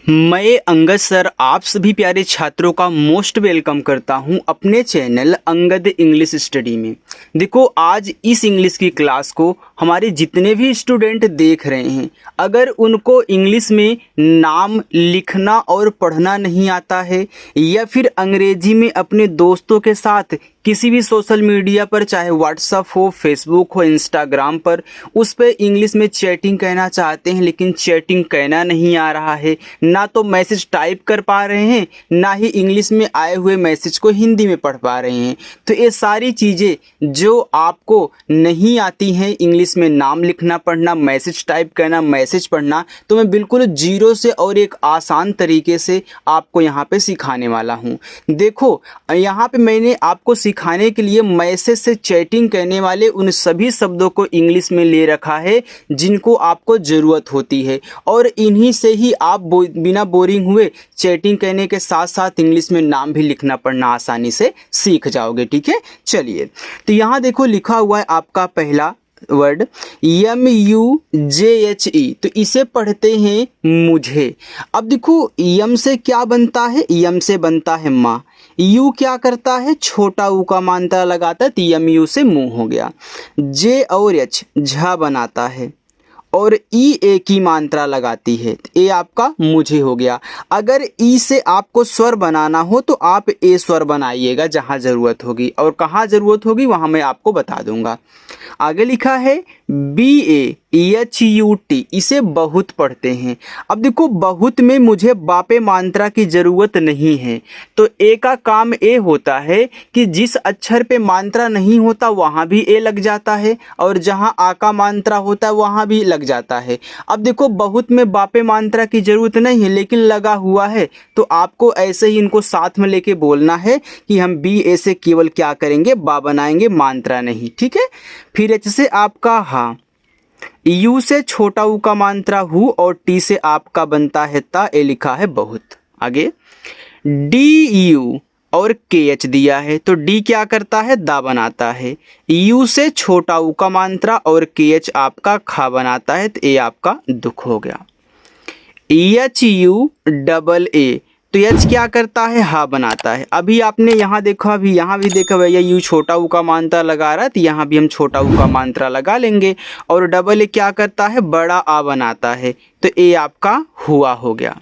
मैं अंगद सर आप सभी प्यारे छात्रों का मोस्ट वेलकम करता हूं अपने चैनल अंगद इंग्लिश स्टडी में। देखो, आज इस इंग्लिश की क्लास को हमारे जितने भी स्टूडेंट देख रहे हैं, अगर उनको इंग्लिश में नाम लिखना और पढ़ना नहीं आता है या फिर अंग्रेजी में अपने दोस्तों के साथ किसी भी सोशल मीडिया पर, चाहे व्हाट्सअप हो, फेसबुक हो, इंस्टाग्राम पर, उस पर इंग्लिश में चैटिंग कहना चाहते हैं लेकिन चैटिंग कहना नहीं आ रहा है, ना तो मैसेज टाइप कर पा रहे हैं, ना ही इंग्लिश में आए हुए मैसेज को हिंदी में पढ़ पा रहे हैं, तो ये सारी चीज़ें जो आपको नहीं आती हैं, इंग्लिश में नाम लिखना पढ़ना, मैसेज टाइप करना, मैसेज पढ़ना, तो मैं बिल्कुल जीरो से और एक आसान तरीके से आपको यहाँ पे सिखाने वाला हूँ। देखो, यहाँ पे मैंने आपको सिखाने के लिए मैसेज से चैटिंग करने वाले उन सभी शब्दों को इंग्लिश में ले रखा है जिनको आपको ज़रूरत होती है, और इन्हीं से ही आप बिना बोरिंग हुए चैटिंग करने के साथ साथ इंग्लिश में नाम भी लिखना पढ़ना आसानी से सीख जाओगे। ठीक है, चलिए, तो यहाँ देखो लिखा हुआ है आपका पहला वर्ड MUJHE, तो इसे पढ़ते हैं मुझे। अब देखो, यम से क्या बनता है? यम से बनता है माँ। यू क्या करता है? छोटा ऊ का मात्रा लगाता है, तो MU से मुंह हो गया। J और H झा बनाता है और ई ए की मात्रा लगाती है, तो ए आपका मुझे हो गया। अगर ई से आपको स्वर बनाना हो तो आप ए स्वर बनाइएगा जहाँ ज़रूरत होगी, और कहाँ ज़रूरत होगी वहाँ मैं आपको बता दूंगा। आगे लिखा है BAHUT, इसे बहुत पढ़ते हैं। अब देखो, बहुत में मुझे बापे मात्रा की ज़रूरत नहीं है, तो ए का काम ए होता है कि जिस अक्षर पे मात्रा नहीं होता वहाँ भी ए लग जाता है, और जहाँ आ का मात्रा होता है वहाँ भी लग जाता है। अब देखो, बहुत में बापे मात्रा की ज़रूरत नहीं है लेकिन लगा हुआ है, तो आपको ऐसे ही इनको साथ में लेके बोलना है कि हम BA से केवल क्या करेंगे? बा बनाएंगे, मात्रा नहीं। ठीक है, फिर H से आपका हा, यू से छोटा ऊ का मात्रा हु, और टी से आपका बनता है ता, ए लिखा है बहुत। आगे DU और KH दिया है, तो D क्या करता है? दा बनाता है। U से छोटा ऊ का मात्रा और KH आपका खा बनाता है, तो ए आपका दुख हो गया। HUAA, तो H क्या करता है? हा बनाता है। अभी आपने यहाँ देखो, अभी यहाँ भी देखो भैया, यू छोटा ऊ का मात्रा लगा रहा है, तो यहाँ भी हम छोटा ऊ का मात्रा लगा लेंगे। और डबल ए क्या करता है? बड़ा आ बनाता है, तो ए आपका हुआ हो गया।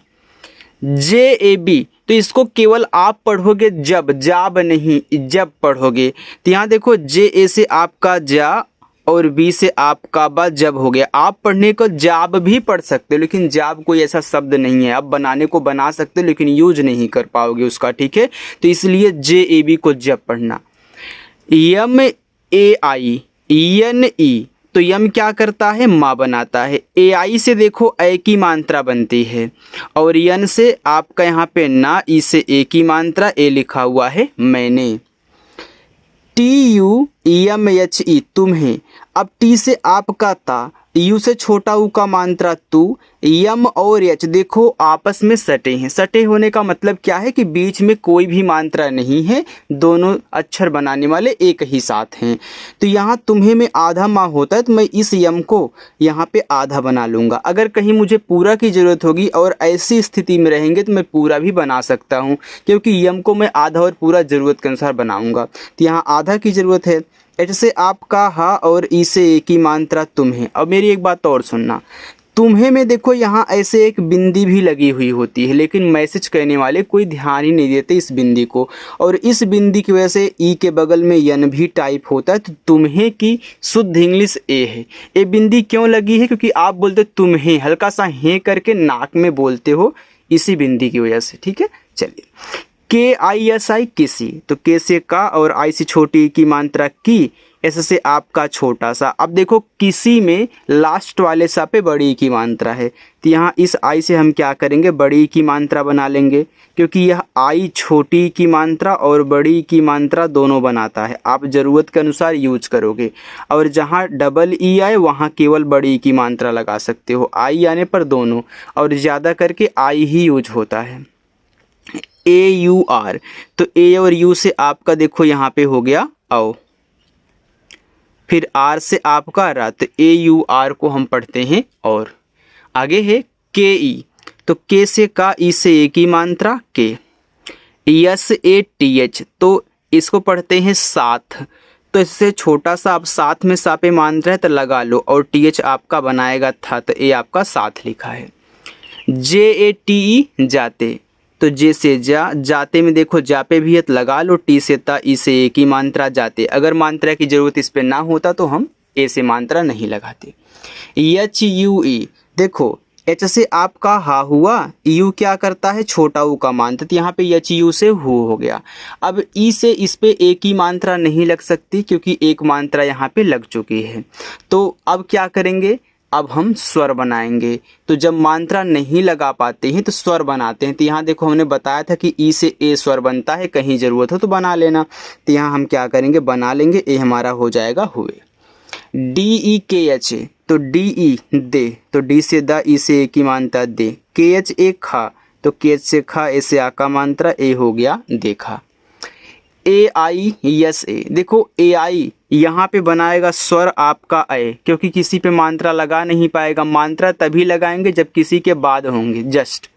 JAB, तो इसको केवल आप पढ़ोगे जब, जाब नहीं, जब पढ़ोगे। तो यहाँ देखो, JA से आपका जा और B से आपका बा, जब हो गया। आप पढ़ने को जाब भी पढ़ सकते हो, लेकिन जाब कोई ऐसा शब्द नहीं है। आप बनाने को बना सकते हो लेकिन यूज नहीं कर पाओगे उसका। ठीक है, तो इसलिए JAB को जब पढ़ना। MAI NE, तो यम क्या करता है? माँ बनाता है। AI से देखो ए की मात्रा बनती है, और यन से आपका यहाँ पे ना, ई से ए की मात्रा, ए लिखा हुआ है मैंने। TUMHE, तुम्हें। अब टी से आपका ता, यू से छोटा ऊ का मात्रा तू, यम और एच देखो आपस में सटे हैं। सटे होने का मतलब क्या है कि बीच में कोई भी मात्रा नहीं है, दोनों अक्षर बनाने वाले एक ही साथ हैं। तो यहाँ तुम्हें में आधा माँ होता है, तो मैं इस यम को यहाँ पे आधा बना लूँगा। अगर कहीं मुझे पूरा की ज़रूरत होगी और ऐसी स्थिति में रहेंगे तो मैं पूरा भी बना सकता हूँ, क्योंकि यम को मैं आधा और पूरा ज़रूरत के अनुसार बनाऊँगा। तो यहाँ आधा की ज़रूरत है। एच से आपका हा और ई से ए की मात्रा तुम्हें। अब मेरी एक बात और सुनना, तुम्हें में देखो यहाँ ऐसे एक बिंदी भी लगी हुई होती है, लेकिन मैसेज करने वाले कोई ध्यान ही नहीं देते इस बिंदी को, और इस बिंदी की वजह से ई के बगल में यन भी टाइप होता है। तो तुम्हें की शुद्ध इंग्लिश ए है। ये बिंदी क्यों लगी है? क्योंकि आप बोलते तुम्हें, हल्का सा हे करके नाक में बोलते हो, इसी बिंदी की वजह से। ठीक है, चलिए। KISI, किसी, तो के से का और आई से छोटी की मात्रा की, ऐसे से आपका छोटा सा। अब देखो, किसी में लास्ट वाले सा पे बड़ी की मात्रा है, तो यहाँ इस आई से हम क्या करेंगे? बड़ी की मात्रा बना लेंगे, क्योंकि यह आई छोटी की मात्रा और बड़ी की मात्रा दोनों बनाता है। आप ज़रूरत के अनुसार यूज करोगे, और जहाँ डबल ई आए वहाँ केवल बड़ी की मात्रा लगा सकते हो, आई आने पर दोनों, और ज़्यादा करके आई ही यूज होता है। AUR, तो ए और यू से आपका देखो यहाँ पे हो गया आओ, फिर आर से आपका रा, तो AUR को हम पढ़ते हैं। और आगे है KE, तो के से का, ई से ए की मात्रा के, यस ए टी एच, तो इसको पढ़ते हैं साथ, तो इससे छोटा सा आप साथ में सा पे मात्रा है तो लगा लो, और टी एच आपका बनाएगा था, तो ए आपका साथ लिखा है। जे ए टी ई जाते, तो जे से जा, जाते में देखो जा पे भी है तो लगा लो, टी से ता, ई से ए की मात्रा जाते। अगर मात्रा की जरूरत इस पे ना होता तो हम ए से मात्रा नहीं लगाते। एच यू ई, देखो एच से आपका हा हुआ, यू क्या करता है छोटा ऊ का मात्रा, तो यहाँ पे एच यू से हो गया। अब ई से इस पे ए की मात्रा नहीं लग सकती क्योंकि एक मात्रा यहाँ पे लग चुकी है। तो अब क्या करेंगे, अब हम स्वर बनाएंगे। तो जब मात्रा नहीं लगा पाते हैं तो स्वर बनाते हैं। तो यहाँ देखो हमने बताया था कि ई से ए स्वर बनता है, कहीं ज़रूरत हो तो बना लेना। तो यहाँ हम क्या करेंगे, बना लेंगे, ए हमारा हो जाएगा हुए। डी ई के एच, तो डी ई दे, तो डी से दा, ई से ए की मात्रा दे। के एच ए खा, तो के एच से खा, ए से आ का मात्रा ए हो गया देखा। ए आई यस ए, देखो ए आई यहाँ पे बनाएगा स्वर आपका ए, क्योंकि किसी पे मात्रा लगा नहीं पाएगा। मात्रा तभी लगाएंगे जब किसी के बाद होंगे जस्ट,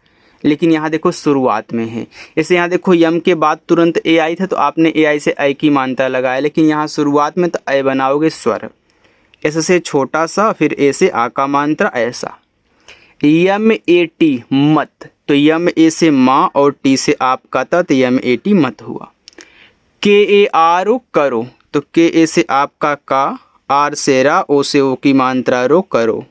लेकिन यहाँ देखो शुरुआत में है। जैसे यहाँ देखो यम के बाद तुरंत ए आई था तो आपने ए आई से ए की मात्रा लगाया, लेकिन यहाँ शुरुआत में तो ए बनाओगे स्वर, ऐसे से छोटा सा, फिर ए से आ का मात्रा ऐसा। यम ए टी मत, तो यम ए से माँ और टी से आपका था, तो यम ए टी मत हुआ। के ए आर ओ करो, तो के ए से आपका का, आर से रा, ओ से ओ की मात्रा रो करो।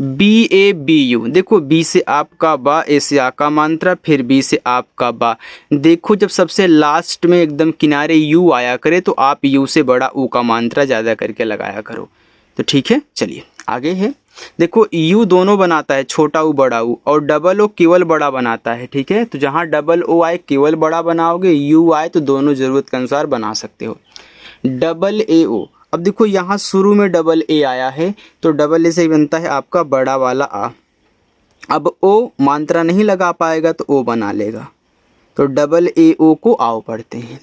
बी ए बी यू, देखो बी से आपका बा, ए से आ का मात्रा, फिर बी से आपका बा। देखो जब सबसे लास्ट में एकदम किनारे यू आया करे तो आप यू से बड़ा ऊ का मात्रा ज़्यादा करके लगाया करो। तो ठीक है, चलिए आगे है। देखो यू दोनों बनाता है, छोटा ऊ बड़ा ऊ, और डबल ओ केवल बड़ा बनाता है। ठीक है, तो जहाँ डबल ओ आए केवल बड़ा बनाओगे, यू आए तो दोनों ज़रूरत के अनुसार बना सकते हो। डबल ए ओ, अब देखो यहाँ शुरू में डबल ए आया है तो डबल ए से ही बनता है आपका बड़ा वाला आ। अब ओ मात्रा नहीं लगा पाएगा तो ओ बना लेगा, तो डबल ए ओ को आओ पढ़ते हैं।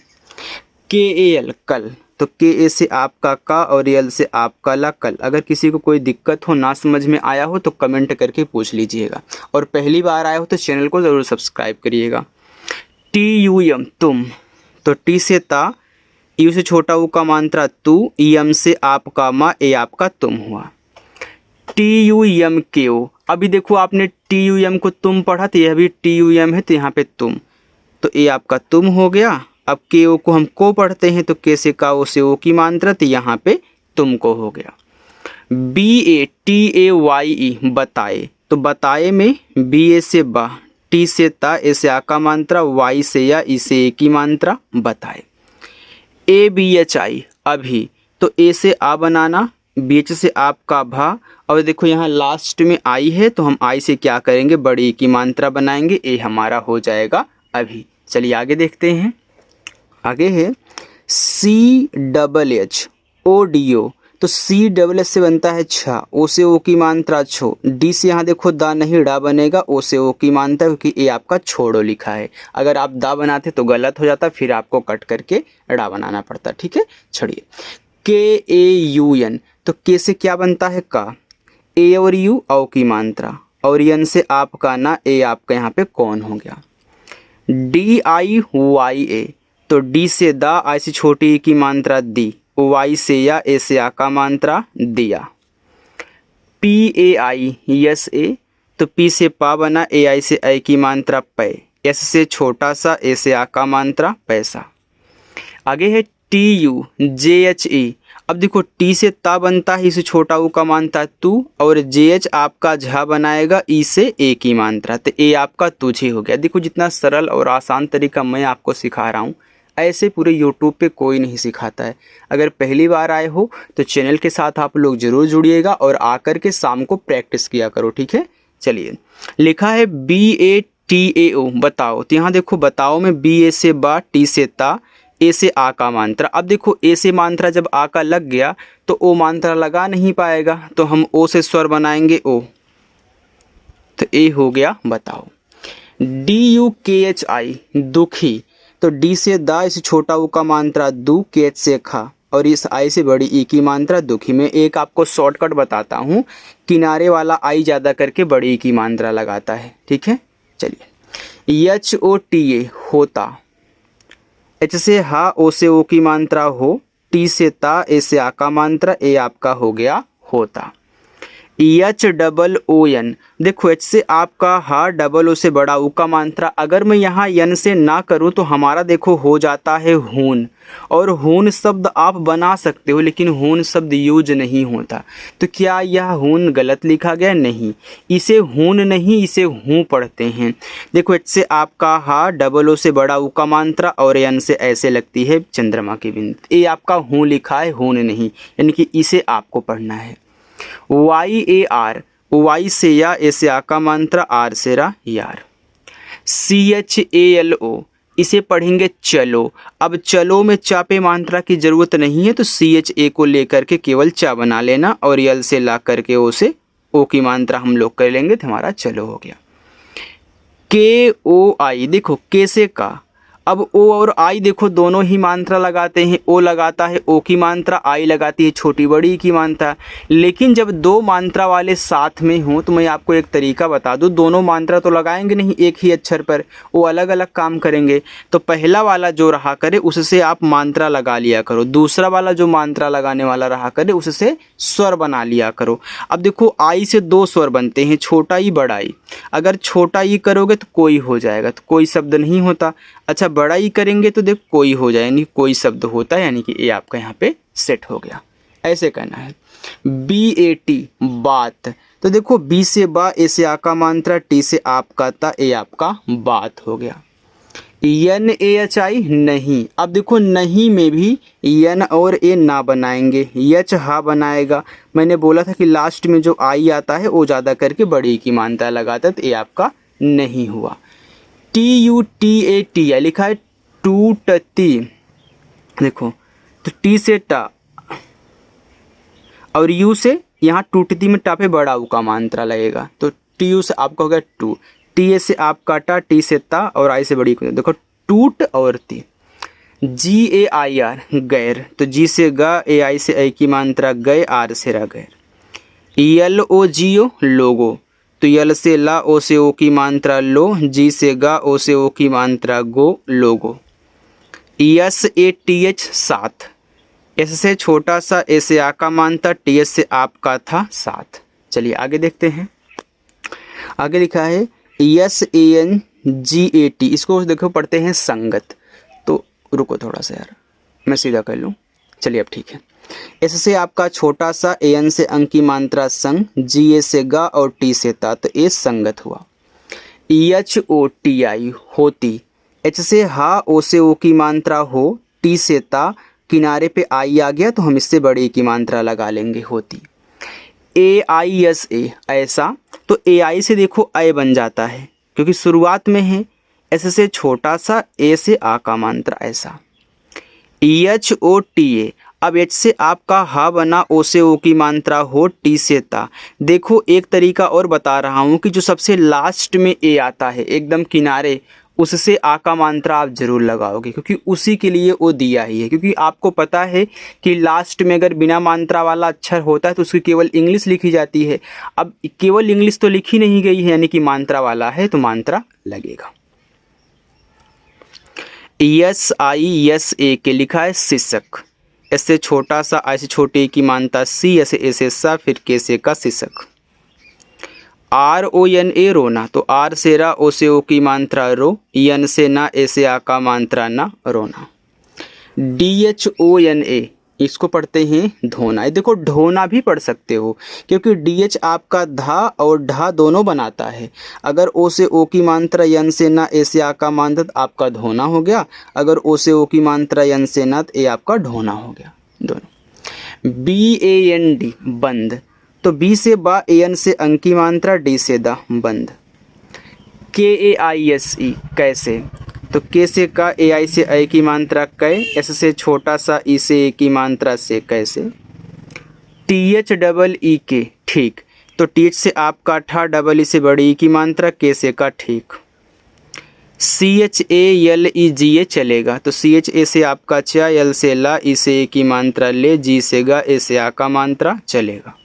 के ए एल कल, तो के ए से आपका का और एल से आपका ला कल। अगर किसी को कोई दिक्कत हो, ना समझ में आया हो तो कमेंट करके पूछ लीजिएगा, और पहली बार आया हो तो चैनल को ज़रूर सब्सक्राइब करिएगा। टी यू एम तुम, तो टी से ता, यू से छोटा ऊ का मात्रा तू, यम से आपका मा, ए आपका तुम हुआ। टी यू एम के ओ, अभी देखो आपने टी यू एम को तुम पढ़ा तो यह भी टी यू एम है, तो यहाँ पे तुम, तो ए आपका तुम हो गया। अब के ओ को हम को पढ़ते हैं, तो के से का, ओ से ओ की मात्रा, तो यहाँ पे तुम को हो गया। B A T A Y E बताए, तो बताए में बी ए से बा, टी से ता, ए से आ का मात्रा, वाई से या, ई से ए की मात्रा बताए। ए बी एच आई अभी, तो ए से आ बनाना, बी एच से आपका भा, और देखो यहाँ लास्ट में आई है तो हम आई से क्या करेंगे, बड़ी की मात्रा बनाएंगे, ए हमारा हो जाएगा अभी। चलिए आगे देखते हैं। आगे है C double H O D O, तो सी डबल एच से बनता है छा, ओ से ओ की मात्रा छो, डी से यहाँ देखो दा नहीं डा बनेगा, ओ से ओ की मात्रा, क्योंकि ए आपका छोड़ो लिखा है। अगर आप दा बनाते तो गलत हो जाता, फिर आपको कट करके डा बनाना पड़ता। ठीक है, छोड़िए। के ए यू एन, तो के से क्या बनता है का, ए और यू औ की मात्रा, और एन से आपका ना, ए आपका यहाँ पे कौन हो गया। डी आई वाई ए, तो डी से दा, आई से छोटी ई की मात्रा दी, वाई से या, ए से आ का मात्रा दिया। पी ए आई यस ए, तो पी से पा बना, ए आई से ए की मात्रा पै, एस से छोटा सा, ए से आ का मात्रा पैसा। आगे है टी यू जे एच ई, अब देखो टी से ता बनता है, इसे छोटा ऊ का मात्रा तू, और जे एच आपका झा बनाएगा, ई से ए की मात्रा, तो ए आपका तुझे हो गया। देखो जितना सरल और आसान तरीका मैं आपको सिखा रहा हूँ, ऐसे पूरे यूट्यूब पे कोई नहीं सिखाता है। अगर पहली बार आए हो तो चैनल के साथ आप लोग ज़रूर जुड़िएगा और आकर के शाम को प्रैक्टिस किया करो। ठीक है, चलिए। लिखा है बी ए टी ए ओ बताओ, तो यहाँ देखो बताओ में बी ए से बा, टी से ता, ए से आ का मात्रा। अब देखो ए से मात्रा जब आ का लग गया तो ओ मात्रा लगा नहीं पाएगा, तो हम ओ से स्वर बनाएंगे ओ, तो ए हो गया बताओ। डी यू के एच आई दुखी, तो डी से दा, इसे छोटा ऊ का मात्रा दू, के एच से खा, और इस आई से बड़ी ई की मात्रा दुखी। मैं एक आपको शॉर्टकट बताता हूँ, किनारे वाला आई ज़्यादा करके बड़ी ई की मात्रा लगाता है, ठीक है। चलिए, एच ओ टी ए होता, एच से हा, ओ से ओ की मात्रा हो, टी से ता, ए से आ का मात्रा, ए आपका हो गया होता। एच डबल ओ एन, देखो एच से आपका हा, डबल ओ से बड़ा ऊ का मात्रा। अगर मैं यहाँ एन से ना करूँ तो हमारा देखो हो जाता है हून, और हून शब्द आप बना सकते हो लेकिन हून शब्द यूज नहीं होता। तो क्या यह हून गलत लिखा गया? नहीं, इसे हून नहीं, इसे हूँ पढ़ते हैं। देखो एच से आपका हा, डबल ओ से बड़ा ऊ का मात्रा, और एन से ऐसे लगती है चंद्रमा की बिंदु। ये आपका हूँ लिखा है, हून नहीं, यानी कि इसे आपको पढ़ना है। वाई ए आर, वाई से या, ए से आ का मात्रा, आर से रा यार। C H A L O, इसे पढ़ेंगे चलो। अब चलो में चा पे मात्रा की जरूरत नहीं है, तो सी एच ए को लेकर के केवल चा बना लेना, और यल से ला करके ओ से ओ की मात्रा हम लोग कर लेंगे, तो हमारा चलो हो गया। के ओ आई, देखो के से का, अब ओ और आई देखो दोनों ही मात्रा लगाते हैं, ओ लगाता है ओ की मात्रा, आई लगाती है छोटी बड़ी की मात्रा। लेकिन जब दो मात्रा वाले साथ में हों तो मैं आपको एक तरीका बता दूं, दोनों मात्रा तो लगाएंगे नहीं एक ही अक्षर पर, वो अलग अलग काम करेंगे। तो पहला वाला जो रहा करे उससे आप मात्रा लगा लिया करो, दूसरा वाला जो मात्रा लगाने वाला रहा करे उससे स्वर बना लिया करो। अब देखो आई से दो स्वर बनते हैं, छोटा ई बड़ा ई। अगर छोटा ई करोगे तो कोई हो जाएगा, तो कोई शब्द नहीं होता। अच्छा, बड़ा ई करेंगे तो देख कोई हो जाए, यानी कोई शब्द होता है, यानी कि ये आपका यहाँ पे सेट हो गया। ऐसे कहना है। बी ए टी, बात, तो देखो बी से बा, ए से आ का मात्रा, टी से आपका ता, ए आपका बात हो गया। एन ए एच आई, नहीं। अब देखो नहीं में भी एन और ए ना बनाएंगे, यच हा बनाएगा। मैंने बोला था कि लास्ट में जो आई आता है वो ज़्यादा करके बड़ी की मात्रा लगाता है, तो ये आपका नहीं हुआ। T U T A T I लिखा है, टूटती, देखो तो टी से टा और यू से, यहाँ टूटती में टा पे बड़ा ऊ का मात्रा लगेगा, तो टी यू से आपका हो गया टू, टी ए से आपका टा, टी से ता और आई से बड़ी, देखो टूट और ती। जी ए आई आर, गैर, तो जी से गा, ए आई से आई की मात्रा गए, आर से रा गैर। यल ओ जी ओ, लोगो, तो यल से ला, ओ से ओ की मात्रा लो, जी से गा, ओ से ओ की मात्रा गो, लोगो। यस ए टी एच, साथ, एस से छोटा सा, ए से आ का मात्रा, टी एस से आपका था साथ। चलिए आगे देखते हैं। आगे लिखा है S A N G A T, इसको देखो पढ़ते हैं संगत। तो रुको थोड़ा सा यार, मैं सीधा कर लूँ। चलिए अब ठीक है। एस से आपका छोटा सा, ए एन से अंक की मात्रा संग, जी ए से गा और टी से ता, तो ए संगत हुआ। एच ओ टी आई, होती, एच से हा, ओ से ओ की मात्रा हो, टी से ता, किनारे पे आई आ गया तो हम इससे बड़ी की मात्रा लगा लेंगे, होती। ए आई एस ए, ऐसा, तो ए आई से देखो ए बन जाता है क्योंकि शुरुआत में है। एस से छोटा सा, ए से आ का मात्रा, ऐसा। एच ओ टी ए, अब एच से आपका हा बना, ओ से ओ की मात्रा हो, टी से ता। देखो एक तरीका और बता रहा हूँ कि जो सबसे लास्ट में ए आता है एकदम किनारे, उससे आ का मात्रा आप जरूर लगाओगे क्योंकि उसी के लिए वो दिया ही है। क्योंकि आपको पता है कि लास्ट में अगर बिना मात्रा वाला अक्षर होता है तो उसकी केवल इंग्लिश लिखी जाती है। अब केवल इंग्लिश तो लिखी नहीं गई है, यानी कि मात्रा वाला है तो मात्रा लगेगा। यस आई एस ए के लिखा है शिक्षक, एस से छोटा सा, आई से छोटे की मात्रा सी, एस ए से सा, फिर के से का शिक्षक। आर ओ एन ए, रोना, तो आर से रा, ओ से ओ की मात्रा रो, एन से ना, ए से आ का मात्रा ना, रोना। D H O N A, इसको पढ़ते हैं धोना। देखो ढोना भी पढ़ सकते हो क्योंकि डी एच आपका धा और ढा दोनों बनाता है। अगर ओ से ओ की मात्रा, एन से ना, ए से आ का मात्रा, तो आपका धोना हो गया। अगर ओ से ओ की मात्रा, एन से ना, तो ए आपका ढोना हो गया, दोनों। बी ए एन डी, बंद, तो बी से बा, ए एन से अंक की मात्रा, डी से दा, बंद। के ए आई एस ई, कैसे, तो के से का, ए आई से ए की मात्रा कै, एस से छोटा सा, ई से ए की मात्रा से, कैसे। टी एच डबल ई के, ठीक, तो टी एच से आपका ठा, डबल ई से बड़ी ई की मात्रा, के से का, ठीक। CHALEGA चलेगा। तो CHA से आपका चा, L से ला, E से ए की मात्रा ले, G से गा, A से आ का मात्रा चलेगा।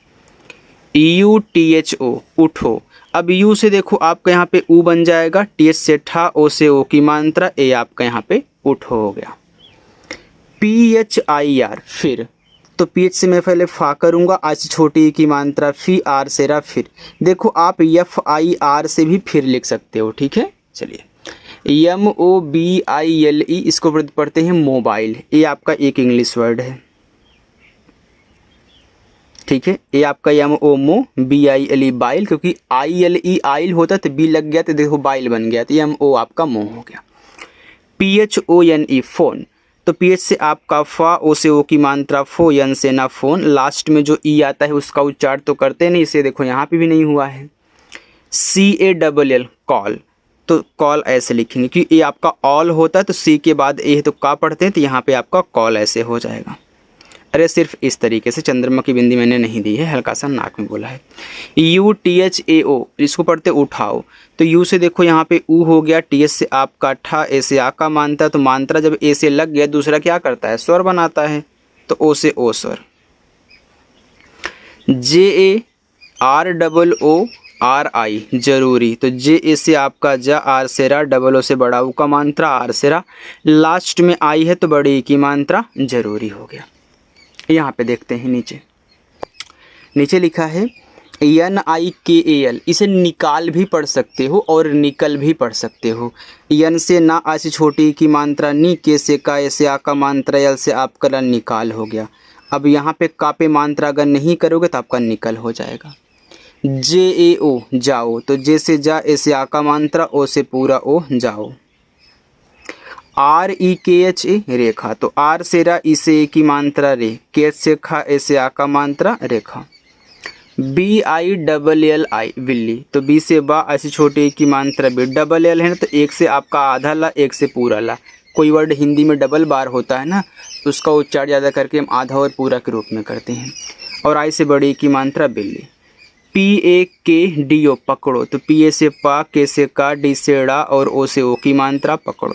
UTHO उठो। अब U से देखो आपका यहाँ पे ऊ बन जाएगा, TH से ठा, O से ओ की मात्रा, A आपका यहाँ पे उठो हो गया। PHIR फिर, तो PH से मैं पहले फा करूँगा, आज से छोटी ई की मात्रा फी, आर से रा फिर। देखो आप FIR से भी फिर लिख सकते हो, ठीक है। चलिए MOBILE इसको पढ़ते हैं मोबाइल, ये आपका एक इंग्लिश वर्ड है, ठीक है। ये आपका MOBILE बाइल, क्योंकि ILE आइल होता तो बी लग गया तो देखो बाइल बन गया, तो MO आपका मोह हो गया। PHONE फोन, तो PH से आपका फा, O से ओ की मात्रा फो, यन से ना फोन, लास्ट में जो ई आता है उसका उच्चारण तो करते नहीं, इसे देखो यहाँ पे भी नहीं हुआ है। CALL कॉल, तो कॉल ऐसे लिखेंगे क्योंकि ये आपका ऑल होता है तो सी के बाद ए है तो का पढ़ते हैं, तो यहाँ पे आपका कॉल ऐसे हो जाएगा। अरे सिर्फ इस तरीके से, चंद्रमा की बिंदी मैंने नहीं दी है, हल्का सा नाक में बोला है। UTHAO इसको पढ़ते उठाओ, तो यू से देखो यहाँ पे ऊ हो गया, TH से आपका ठा, ए से आ का मात्रा, तो मात्रा जब ए से लग गया दूसरा क्या करता है, स्वर बनाता है, तो ओ से ओ स्वर। JAROORI जरूरी, तो JA से आपका जा, आर से रा, डबल ओ से बड़ा ऊ का मात्रा, आर से रा, लास्ट में आई है तो बड़ी ई की मात्रा जरूरी हो गया। यहाँ पे देखते हैं नीचे लिखा है NIKAL, इसे निकाल भी पढ़ सकते हो और निकल भी पढ़ सकते हो। यन से ना, आ से छोटी की मात्रा नी, के से का, ऐसे आ का मात्रा, यल से आपका ला, निकाल हो गया। अब यहाँ पे का पे मात्रा अगर नहीं करोगे तो आपका निकल हो जाएगा। JAO जाओ, तो जे से जा, ऐसे आ का मात्रा, ओ से पूरा ओ जाओ। REKHA रेखा, तो आर से रा, ई से ए की मात्रा रे, के से खा, ऐसे आ का मात्रा रेखा। BILLI बिल्ली, तो बी से बा, ऐसे छोटे की मात्रा बी, डबल एल है ना, तो एक से आपका आधा ला, एक से पूरा ला। कोई वर्ड हिंदी में डबल बार होता है ना, तो उसका उच्चारण ज़्यादा करके हम आधा और पूरा के रूप में करते हैं। और आई से बड़ी की मात्रा बिल्ली। PAKDO पकड़ो, तो PA से पा, के से का, डी से डा, और ओ से ओ की मात्रा पकड़ो।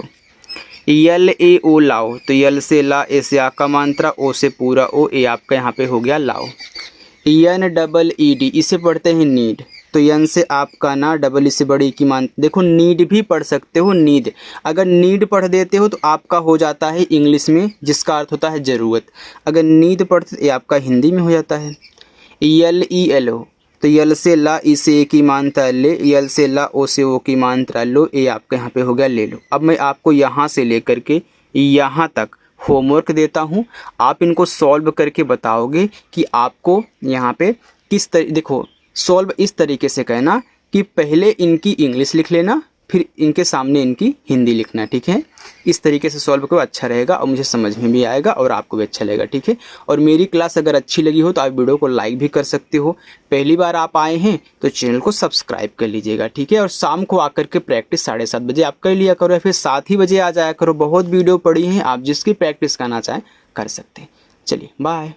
LAO लाओ, तो यल से ला, ए से आ का मात्रा, ओ से पूरा ओ, ए आपका यहाँ पे हो गया लाओ। NEED इसे पढ़ते हैं नीड, तो यन से आपका ना, डबल इससे बड़ी की मात्रा, देखो नीड भी पढ़ सकते हो, नीड। अगर नीड पढ़ देते हो तो आपका हो जाता है इंग्लिश में, जिसका अर्थ होता है ज़रूरत। अगर नीड पढ़ते ये आपका हिंदी में हो जाता है। LELO, तो यल से ला, ई से ए की मात्रा ले, यल से ला, ओ से ओ की मात्रा लो, ए आपका यहाँ पे हो गया ले लो। अब मैं आपको यहाँ से लेकर के यहाँ तक होमवर्क देता हूँ, आप इनको सॉल्व करके बताओगे कि आपको यहाँ पे किस देखो सॉल्व इस तरीके से कहना कि पहले इनकी इंग्लिश लिख लेना, फिर इनके सामने इनकी हिंदी लिखना, ठीक है। इस तरीके से सॉल्व करो, अच्छा रहेगा और मुझे समझ में भी आएगा और आपको भी अच्छा लगेगा, ठीक है। और मेरी क्लास अगर अच्छी लगी हो तो आप वीडियो को लाइक भी कर सकते हो। पहली बार आप आए हैं तो चैनल को सब्सक्राइब कर लीजिएगा, ठीक है। और शाम को आकर के प्रैक्टिस 7:30 बजे आप कर लिया करो, या फिर 7 ही बजे आ जाया करो। बहुत वीडियो पड़ी हैं, आप जिसकी प्रैक्टिस करना चाहें कर सकते हैं। चलिए बाय।